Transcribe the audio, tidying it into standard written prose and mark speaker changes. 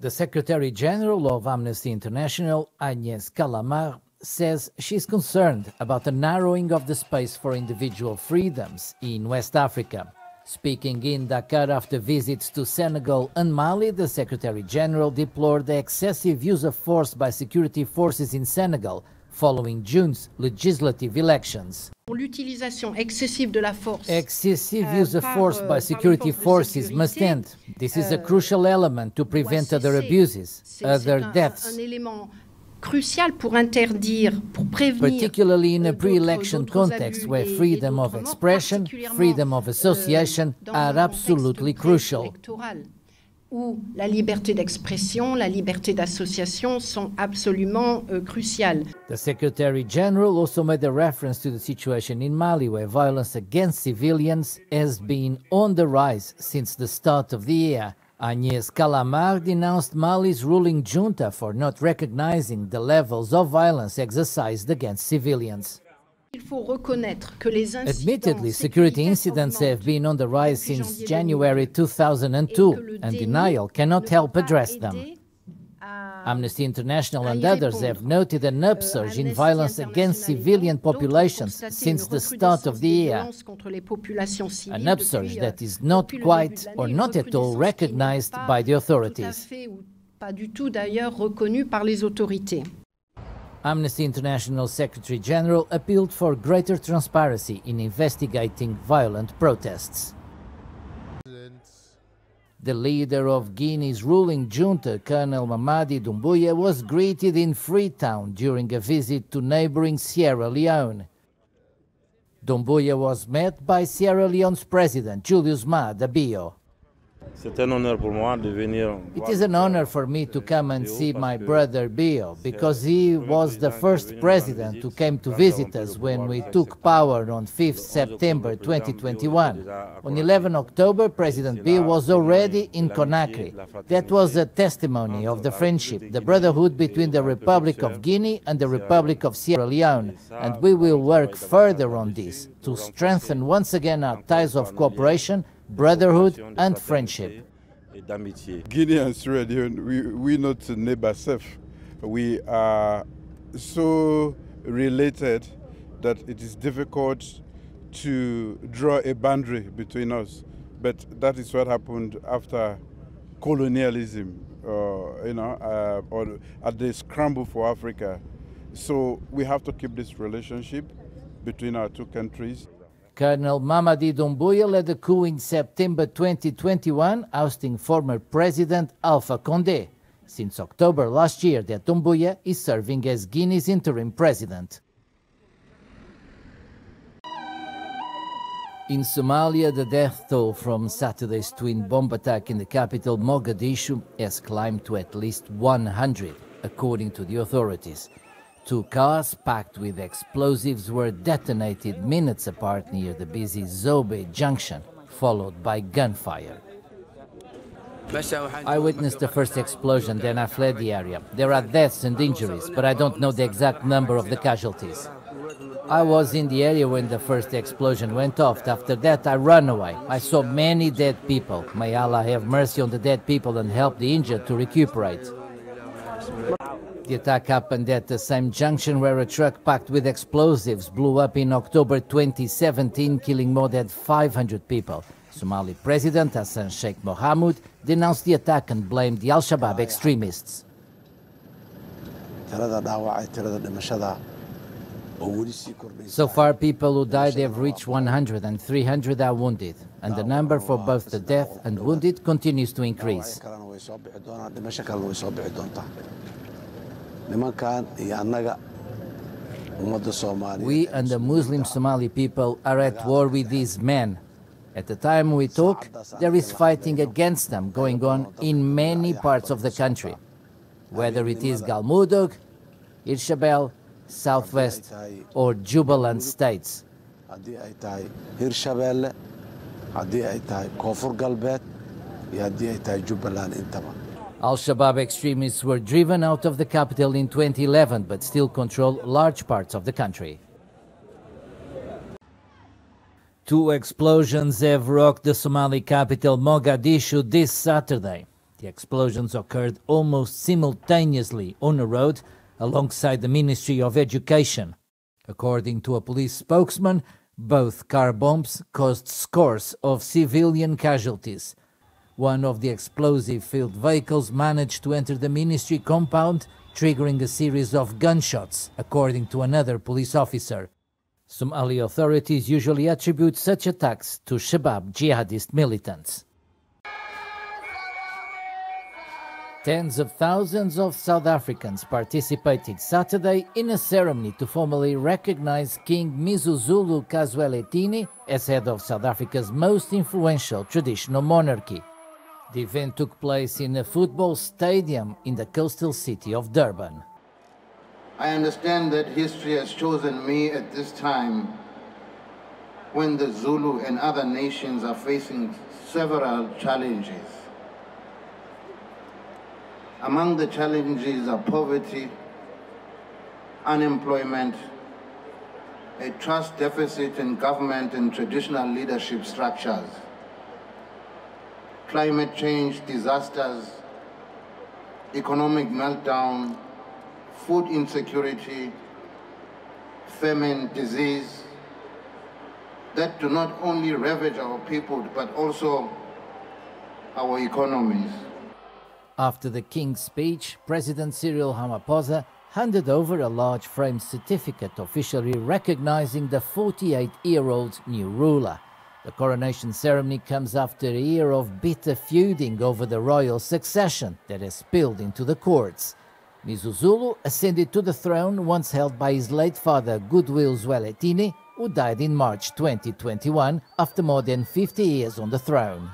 Speaker 1: The Secretary General of Amnesty International, Agnes Callamard, says she's concerned about the narrowing of the space for individual freedoms in West Africa. Speaking in Dakar after visits to Senegal and Mali, the Secretary General deplored the excessive use of force by security forces in Senegal following June's legislative elections. Excessive use of force by security forces must end. This is a crucial element to prevent other abuses, other deaths. Particularly in a pre-election context where freedom of expression, freedom of association are absolutely crucial.
Speaker 2: Où la liberté d'expression, la liberté d'association sont absolument cruciales.
Speaker 1: The Secretary General also made a reference to the situation in Mali, where violence against civilians has been on the rise since the start of the year. Agnes Callamard denounced Mali's ruling junta for not recognizing the levels of violence exercised against civilians. Admittedly, security incidents have been on the rise since January 2002, and denial cannot help address them. Amnesty International and others have noted an upsurge in violence against civilian populations since the start of the year, an upsurge that is not quite or not at all recognized by the authorities. Amnesty International Secretary General appealed for greater transparency in investigating violent protests. The leader of Guinea's ruling junta, Colonel Mamadi Doumbouya, was greeted in Freetown during a visit to neighboring Sierra Leone. Doumbouya was met by Sierra Leone's president, Julius Maada. It is an honor for me to come and see my brother Bio, because he was the first president who came to visit us when we took power on 5th September 2021. On 11 October, President Bio was already in Conakry. That was a testimony of the friendship, the brotherhood between the Republic of Guinea and the Republic of Sierra Leone, and we will work further on this to strengthen once again our ties of cooperation, brotherhood and friendship.
Speaker 3: Guinea and Sierra Leone, we're not neighbors. We are so related that it is difficult to draw a boundary between us. But that is what happened after colonialism, or at the scramble for Africa. So we have to keep this relationship between our two countries.
Speaker 1: Colonel Mamadi Doumbouya led a coup in September 2021, ousting former President Alpha Condé. Since October last year, that Doumbouya is serving as Guinea's interim president. In Somalia, the death toll from Saturday's twin bomb attack in the capital Mogadishu has climbed to at least 100, according to the authorities. 2 cars packed with explosives were detonated minutes apart near the busy Zobe junction, followed by gunfire. I witnessed the first explosion, then I fled the area. There are deaths and injuries, but I don't know the exact number of the casualties. I was in the area when the first explosion went off. After that, I ran away. I saw many dead people. May Allah have mercy on the dead people and help the injured to recuperate. The attack happened at the same junction where a truck packed with explosives blew up in October 2017, killing more than 500 people. Somali President Hassan Sheikh Mohamud denounced the attack and blamed the Al-Shabaab extremists. So far, people who died have reached 100 and 300 are wounded, and the number for both the death and wounded continues to increase. We and the Muslim Somali people are at war with these men. At the time we talk, there is fighting against them going on in many parts of the country, whether it is Galmudug, Irshabelle, Southwest or Jubaland states. Al-Shabaab extremists were driven out of the capital in 2011 but still control large parts of the country. 2 explosions have rocked the Somali capital Mogadishu this Saturday. The explosions occurred almost simultaneously on a road alongside the Ministry of Education. According to a police spokesman, both car bombs caused scores of civilian casualties. One of the explosive-filled vehicles managed to enter the ministry compound, triggering a series of gunshots, according to another police officer. Somali authorities usually attribute such attacks to Shabab jihadist militants. Tens of thousands of South Africans participated Saturday in a ceremony to formally recognize King Misuzulu kaZwelethini as head of South Africa's most influential traditional monarchy. The event took place in a football stadium in the coastal city of Durban.
Speaker 4: I understand that history has chosen me at this time when the Zulu and other nations are facing several challenges. Among the challenges are poverty, unemployment, a trust deficit in government and traditional leadership structures, climate change disasters, economic meltdown, food insecurity, famine, disease, that do not only ravage our people but also our economies.
Speaker 1: After the King's speech, President Cyril Ramaphosa handed over a large framed certificate officially recognizing the 48-year-old new ruler. The coronation ceremony comes after a year of bitter feuding over the royal succession that has spilled into the courts. Misuzulu ascended to the throne once held by his late father kaZwelethini, who died in March 2021 after more than 50 years on the throne.